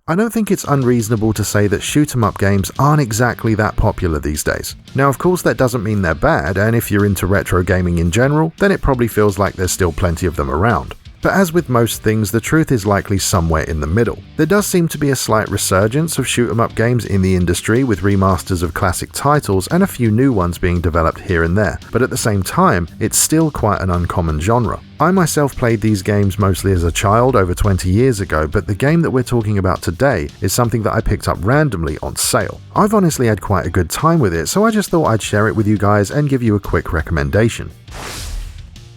I don't think it's unreasonable to say that shoot-'em-up games aren't exactly that popular these days. Now, of course, that doesn't mean they're bad, and if you're into retro gaming in general, then it probably feels like there's still plenty of them around. But as with most things, the truth is likely somewhere in the middle. There does seem to be a slight resurgence of shoot-'em-up games in the industry, with remasters of classic titles and a few new ones being developed here and there, but at the same time, it's still quite an uncommon genre. I myself played these games mostly as a child over 20 years ago, but the game that we're talking about today is something that I picked up randomly on sale. I've honestly had quite a good time with it, so I just thought I'd share it with you guys and give you a quick recommendation.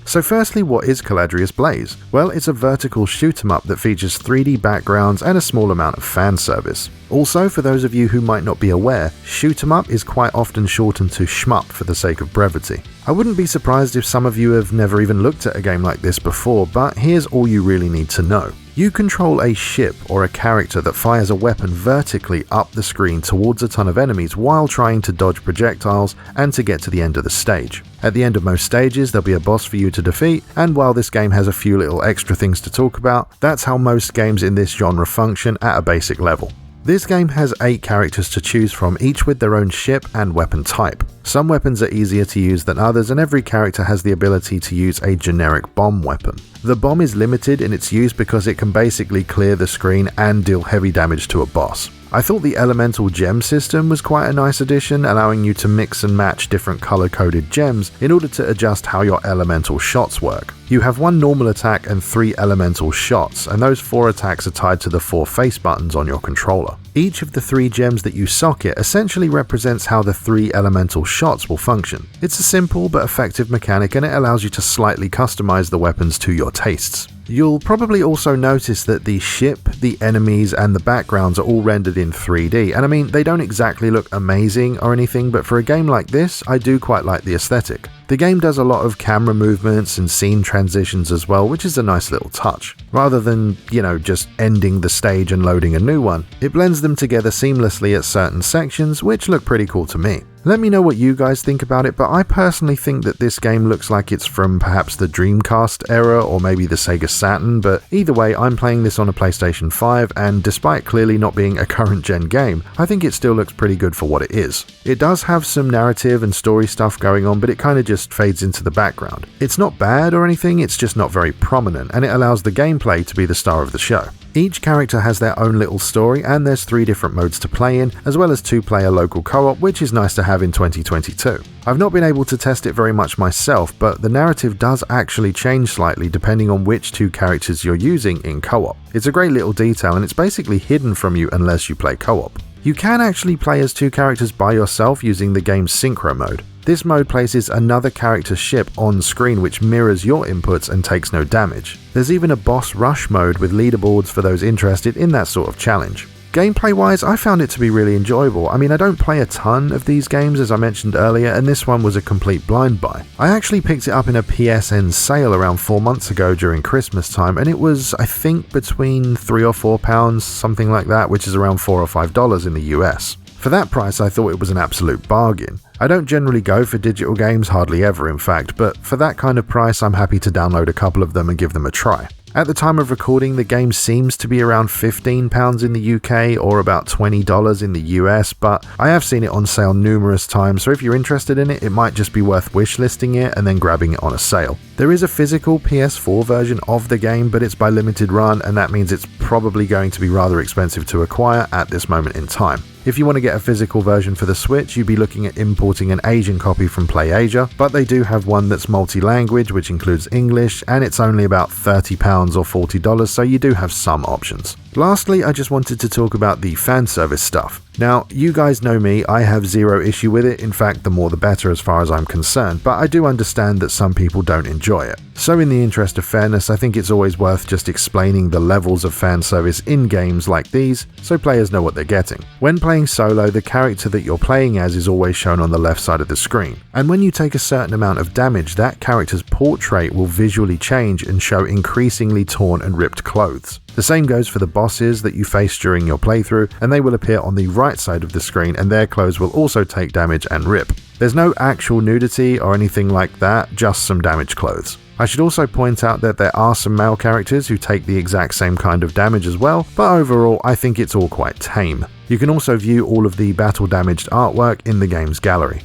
So firstly, what is Caladrius Blaze? Well, it's a vertical shoot-'em-up that features 3D backgrounds and a small amount of fan service. Also, for those of you who might not be aware, shoot-'em-up is quite often shortened to shmup for the sake of brevity. I wouldn't be surprised if some of you have never even looked at a game like this before, but here's all you really need to know. You control a ship or a character that fires a weapon vertically up the screen towards a ton of enemies while trying to dodge projectiles and to get to the end of the stage. At the end of most stages, there'll be a boss for you to defeat, and while this game has a few little extra things to talk about, that's how most games in this genre function at a basic level. This game has 8 characters to choose from, each with their own ship and weapon type. Some weapons are easier to use than others, and every character has the ability to use a generic bomb weapon. The bomb is limited in its use because it can basically clear the screen and deal heavy damage to a boss. I thought the elemental gem system was quite a nice addition, allowing you to mix and match different color-coded gems in order to adjust how your elemental shots work. You have 1 normal attack and 3 elemental shots, and those 4 attacks are tied to the 4 face buttons on your controller. Each of the 3 gems that you socket essentially represents how the 3 elemental shots will function. It's a simple but effective mechanic, and it allows you to slightly customize the weapons to your tastes. You'll probably also notice that the ship, the enemies, and the backgrounds are all rendered in 3D, and I mean, they don't exactly look amazing or anything, but for a game like this, I do quite like the aesthetic. The game does a lot of camera movements and scene transitions as well, which is a nice little touch. Rather than, just ending the stage and loading a new one, it blends them together seamlessly at certain sections, which look pretty cool to me. Let me know what you guys think about it, but I personally think that this game looks like it's from perhaps the Dreamcast era or maybe the Sega Saturn, but either way, I'm playing this on a PlayStation 5, and despite clearly not being a current gen game, I think it still looks pretty good for what it is. It does have some narrative and story stuff going on, but it kind of just fades into the background. It's not bad or anything, it's just not very prominent, and it allows the gameplay to be the star of the show. Each character has their own little story, and there's 3 different modes to play in, as well as 2-player local co-op, which is nice to have in 2022. I've not been able to test it very much myself, but the narrative does actually change slightly depending on which 2 characters you're using in co-op. It's a great little detail, and it's basically hidden from you unless you play co-op. You can actually play as 2 characters by yourself using the game's synchro mode. This mode places another character's ship on screen which mirrors your inputs and takes no damage. There's even a boss rush mode with leaderboards for those interested in that sort of challenge. Gameplay wise, I found it to be really enjoyable. I mean, I don't play a ton of these games as I mentioned earlier, and this one was a complete blind buy. I actually picked it up in a PSN sale around 4 months ago during Christmas time, and it was, I think, between £3 or £4, something like that, which is around $4 or $5 in the US. For that price, I thought it was an absolute bargain. I don't generally go for digital games, hardly ever in fact, but for that kind of price I'm happy to download a couple of them and give them a try. At the time of recording, the game seems to be around £15 in the UK or about $20 in the US, but I have seen it on sale numerous times, so if you're interested in it, it might just be worth wishlisting it and then grabbing it on a sale. There is a physical PS4 version of the game, but it's by limited run, and that means it's probably going to be rather expensive to acquire at this moment in time. If you want to get a physical version for the Switch, you'd be looking at importing an Asian copy from PlayAsia, but they do have one that's multi-language, which includes English, and it's only about £30 or $40, so you do have some options. Lastly, I just wanted to talk about the fan service stuff. Now, you guys know me, I have zero issue with it, in fact the more the better as far as I'm concerned, but I do understand that some people don't enjoy it. So in the interest of fairness, I think it's always worth just explaining the levels of fan service in games like these, so players know what they're getting. When playing solo, the character that you're playing as is always shown on the left side of the screen, and when you take a certain amount of damage, that character's portrait will visually change and show increasingly torn and ripped clothes. The same goes for the bosses that you face during your playthrough, and they will appear on the right side of the screen and their clothes will also take damage and rip. There's no actual nudity or anything like that, just some damaged clothes. I should also point out that there are some male characters who take the exact same kind of damage as well, but overall I think it's all quite tame. You can also view all of the battle damaged artwork in the game's gallery.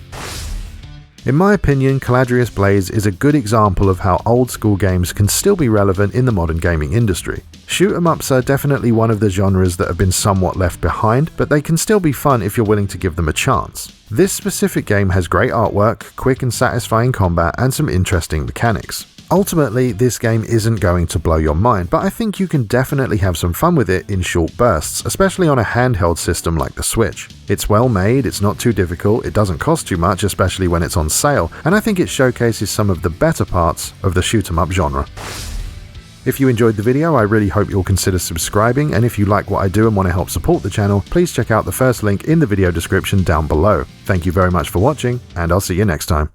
In my opinion, Caladrius Blaze is a good example of how old school games can still be relevant in the modern gaming industry. Shoot 'em ups are definitely one of the genres that have been somewhat left behind, but they can still be fun if you're willing to give them a chance. This specific game has great artwork, quick and satisfying combat, and some interesting mechanics. Ultimately, this game isn't going to blow your mind, but I think you can definitely have some fun with it in short bursts, especially on a handheld system like the Switch. It's well made, it's not too difficult, it doesn't cost too much, especially when it's on sale, and I think it showcases some of the better parts of the shoot 'em up genre. If you enjoyed the video, I really hope you'll consider subscribing, and if you like what I do and want to help support the channel, please check out the first link in the video description down below. Thank you very much for watching, and I'll see you next time.